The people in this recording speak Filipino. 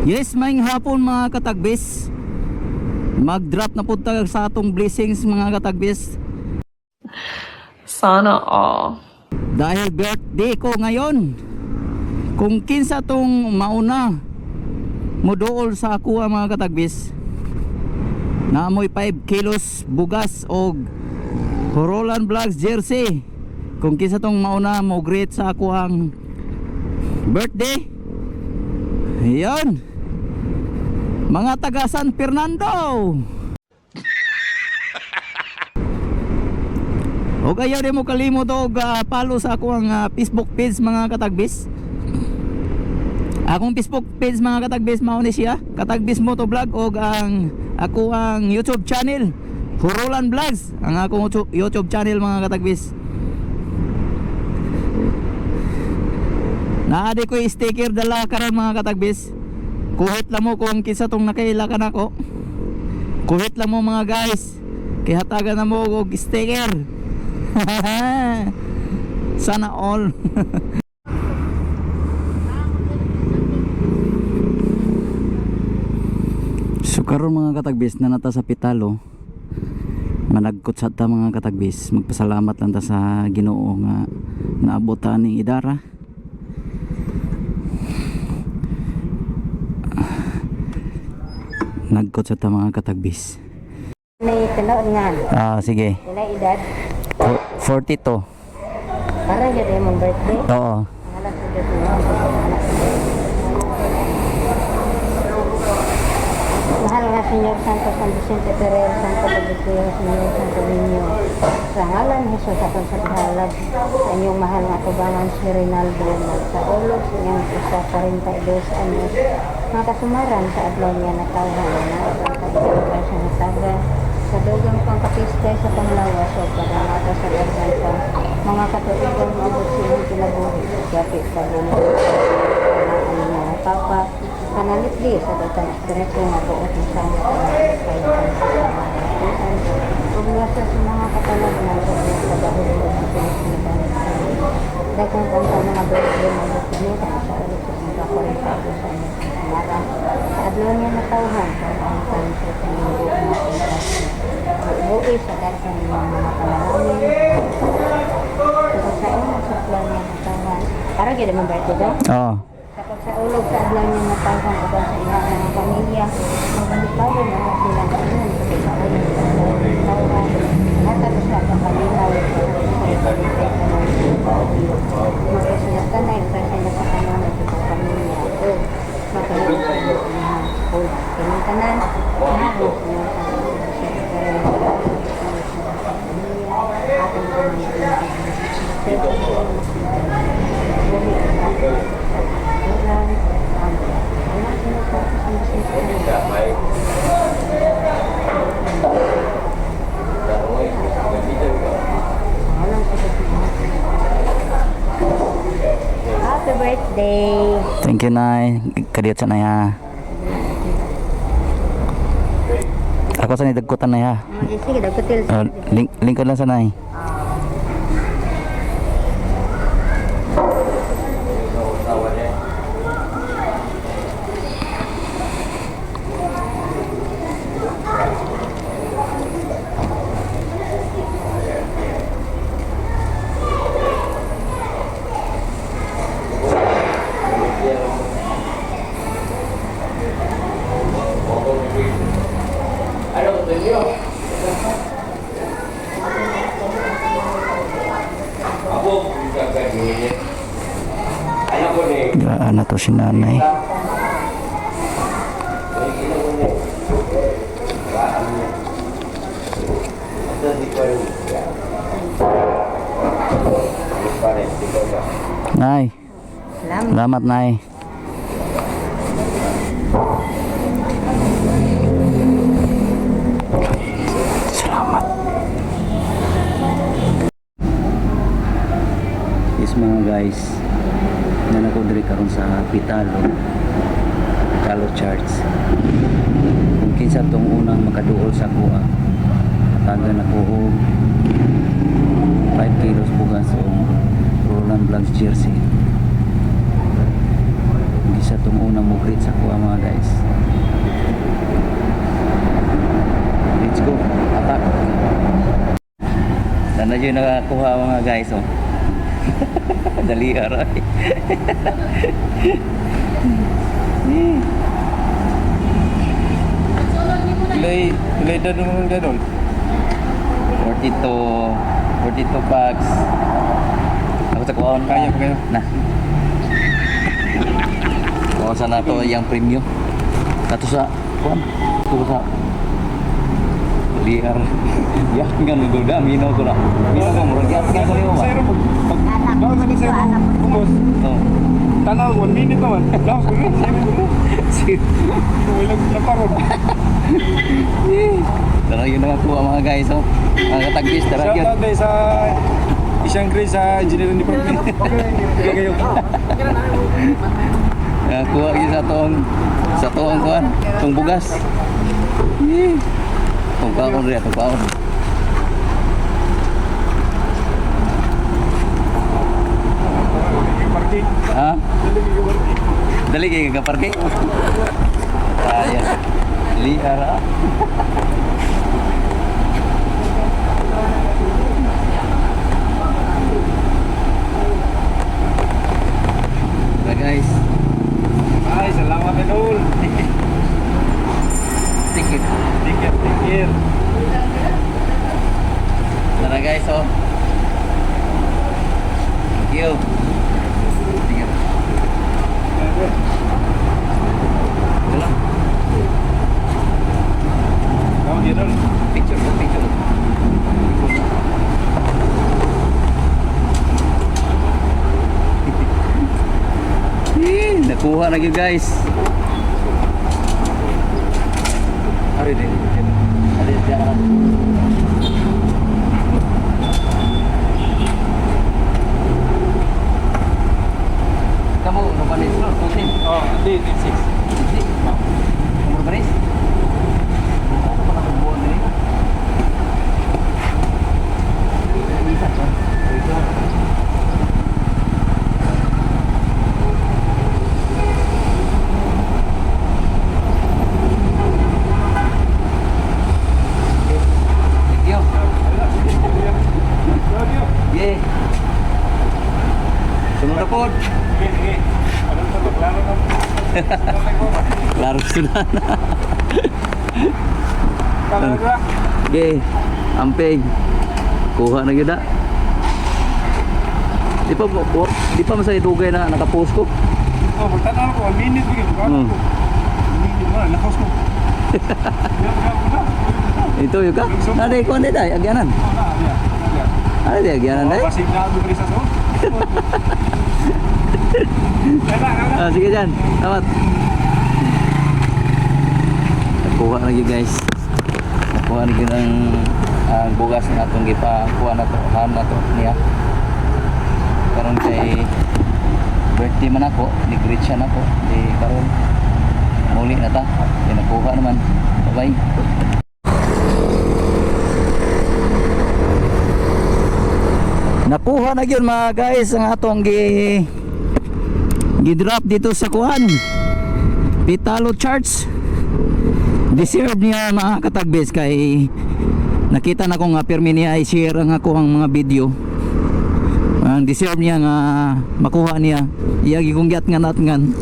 Yes, maing hapon mga katagbis. Mag-drop na punta sa atong blessings mga katagbis. Sana all. Dahil birthday ko ngayon. Kung kinsa tong mauna moduol sa ako mga katagbis, naamoy 5 kilos bugas o Roland Vlogs jersey. Kung kinsa tong mauna mo greet sa ako ang birthday, yan mga taga San Fernando. O ayaw din mo kalimot og follow sa ako ang Facebook page mga katagbis. Akong Facebook page mga katagbis mao ni siya, Katagbis Moto Vlog, og ang ako ang YouTube channel Roland Vlogs, ang akong YouTube channel mga katagbis. Naadi ko sticker dala karon mga katagbis. Kuhit lang mo kung kinsa tong nakailakan ako. Kuhit lang mo mga guys. Kaya hatagan na mo og sticker. Sana all. So karon mga katagbis na nata sa Pitalo, managkot sa ta mga katagbis. Magpasalamat lang ta sa Ginoo nga naabot ta ning idara. Nagkot sa ta mga katagbis. May tinoon nga. Sige. Ilang edad? 42. Para yun mong birthday? Oo. Anak ko dito. Mahal nga Senyor Santo San Vicente Ferrer, Santo Padre, Senyor Santo Niño. Sa ngalan Jesus ako sa pahalag sa inyong mahal nga tubangan si Rinaldo sa ulog sa inyong isa 42 anyos. Mga kasumaran sa adlaw niya na tawhan na isang kailangan sa nataga sa dugang pangkapistay sa panglawas o padangata sa garganta. Mga katuligang maabot sa inyong kinabuhi sa gapi sa lumo. Ang mga papa kanalitli sa datang espiritu nga buot ng sama kailangan sa pangkapistay. Pagwasa sa mga katalag na buot sa bahulog sa pinagpinaban. Dagang kanta mga birthday na bukinuta sa ulit sa mga kakorintado sa inyong kamaran. Sa adlaw niya natawhan sa ang kanto sa inyong buong mga kontrasyon. Buwi sa dagang mga panalangin. Sa sa inyong sa adlaw niya natawhan. Para gila mong birthday daw? Oo. Kapag sa ulog sa adlaw niya natawhan o sa inyong mga pamilya, magalipawan na mga silang inyong kapag sa ayun sa adlaw niya natawhan. Natapos na ang kalinaw sa pagkakalitan na magkasinatan na yung kasi na sa kanon at sa pamilya o magkaroon sa mga school. Pinuntanan, nahos niya sa ating pamilya. Happy birthday! Thank you, Nay. Kadiyot sa Nay ha. Ako sa nidagkutan Nay ha. Sige, dagkutil sa Lingkod lang sa Nay. Gaan na to si Nanay. Nay. Salamat Nay. Salamat. Yes mga guys, na nakodri karon sa Pitalo Church. Kung kinsa tong unang makaduol sa kuha, taga na ko 5 kilos bugas o Roland Vlogs jersey. Kinsa tong unang na mukrit sa kuha mga guys. Let's go, atak. Dan na yun nakakuha mga guys, oh. Dali aray. Ilay na naman ganun. 42 packs. Ako sa kuhaon. Kaya pa kayo? Na. Kuhaon na to yung premium. Kato sa kuhaon. Kato sa liar. Yak nga nung dami no ko na. Mino ko murag yak nga ko niyo ba? Sir, pag daw sa sir bumos. Oh. Tanaw 1 minute naman. Daw ko rin, sir ko. Walang naparon. Tara yun na kuha mga guys, oh. Mga katagbis, tara Shout yun. out day sa isang grade sa engineering department. Kayo. Kuha yun sa toong kuhan, tong bugas. Tong kaon rin, tong kaon. Parking. Ha? Dali Dali kayo parking. kayo kaparke. Kaya. Liar ah. Tara guys. Ay, salamat Enol. Ticket. Ticket. Tara guys, oh. Thank you. Ticket. Wala. Kamu dia dong. Picture. Nakuha na yun guys. Ari din. Ari diyan. Kamu lumanis no? Tutin. Oh, di 6. Sisi. Kamu lumanis? Ano pa na buwan din? Isa ka. Thank you. Yeah. Sunod na po. Sige. Ano to? Klaro na. Klaro sudah na. Klaro na. Okay. Amping. Kuha na yun na. Di pa masaya dugay na nakapost ko. Oh, magtanaw ko 1 minute bigyan ko. 1 minute mo, nakaus ko. Ito yun ka. Nade ko hindi tayo. Agyanan. Ano di agyanan tayo? Pasig na ako sa so. Sige dyan. Salamat. Nakuha na yun guys. Nakuha na yun ang bugas na itong gipakuha na to. Han na to niya. Karon kay birthday man ako. Ni-greet siya na ako. Di karon muli na ta. Di nakuha naman. Bye bye. Nakuha na yun mga guys ang atong gi-drop dito sa kuhan Pitalo Charts. Deserve niya mga katagbis kay nakita na ko nga permi niya ay share ang ako ang mga video. Ang deserve niya nga makuha niya iyagi kong gyat nga natngan.